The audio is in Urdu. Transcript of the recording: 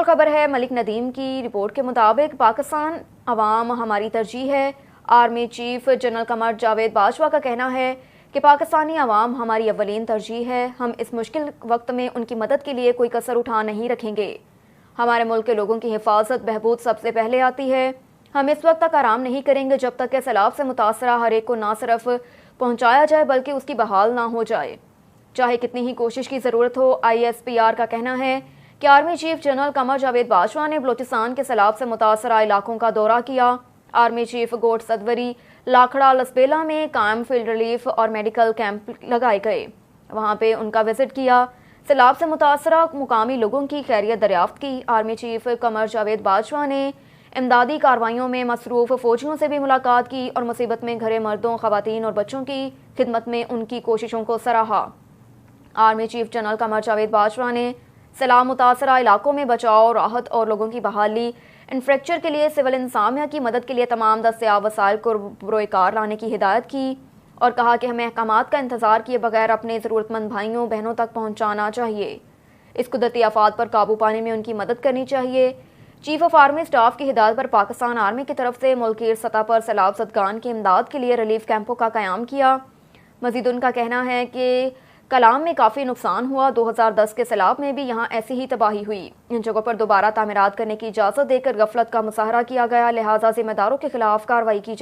اور خبر ہے ملک ندیم کی رپورٹ کے مطابق پاکستان عوام ہماری ترجیح ہے۔ Army chief general Qamar Javed Bajwa کا کہنا ہے کہ پاکستانی عوام ہماری اولین ترجیح ہے۔ ہم اس مشکل وقت میں ان کی مدد کے لیے کوئی کسر اٹھا نہیں رکھیں گے۔ ہمارے ملک کے لوگوں کی حفاظت بہبود سب سے پہلے آتی ہے۔ ہم اس وقت تک آرام نہیں کریں گے جب تک کہ سیلاب سے متاثرہ ہر ایک کو نہ صرف پہنچایا جائے بلکہ اس کی بحال نہ ہو جائے، چاہے کتنی ہی کوشش کی ضرورت ہو۔ ISPR کا کہنا ہے کہ army chief general Qamar Javed Bajwa نے بلوچستان کے سیلاب سے متاثرہ علاقوں کا دورہ کیا۔ آرمی چیف گوٹ صدوری لاکھڑا لسبیلا میں قائم فیلڈ ریلیف اور میڈیکل کیمپ لگائے گئے، وہاں پہ ان کا وزٹ کیا، سیلاب سے متاثرہ مقامی لوگوں کی خیریت دریافت کی۔ آرمی چیف قمر جاوید باجوہ نے امدادی کارروائیوں میں مصروف فوجیوں سے بھی ملاقات کی اور مصیبت میں گھرے مردوں، خواتین اور بچوں کی خدمت میں ان کی کوششوں کو سراہا۔ Army chief general Qamar Javed Bajwa نے سیلاب متاثرہ علاقوں میں بچاؤ، راحت اور لوگوں کی بحالی انفراسٹرکچر کے لیے سول انتظامیہ کی مدد کے لیے تمام دستیاب وسائل کو بروئے کار لانے کی ہدایت کی اور کہا کہ ہمیں احکامات کا انتظار کیے بغیر اپنے ضرورت مند بھائیوں بہنوں تک پہنچانا چاہیے، اس قدرتی آفات پر قابو پانے میں ان کی مدد کرنی چاہیے۔ چیف آف آرمی اسٹاف کی ہدایت پر پاکستان آرمی کی طرف سے ملکی سطح پر سیلاب زدگان کی امداد کے لیے ریلیف کیمپوں کا قیام کیا۔ مزید ان کا کہنا ہے کہ کلام میں کافی نقصان ہوا، 2010 کے سیلاب میں بھی یہاں ایسی ہی تباہی ہوئی، ان جگہوں پر دوبارہ تعمیرات کرنے کی اجازت دے کر غفلت کا مظاہرہ کیا گیا، لہٰذا ذمہ داروں کے خلاف کارروائی کی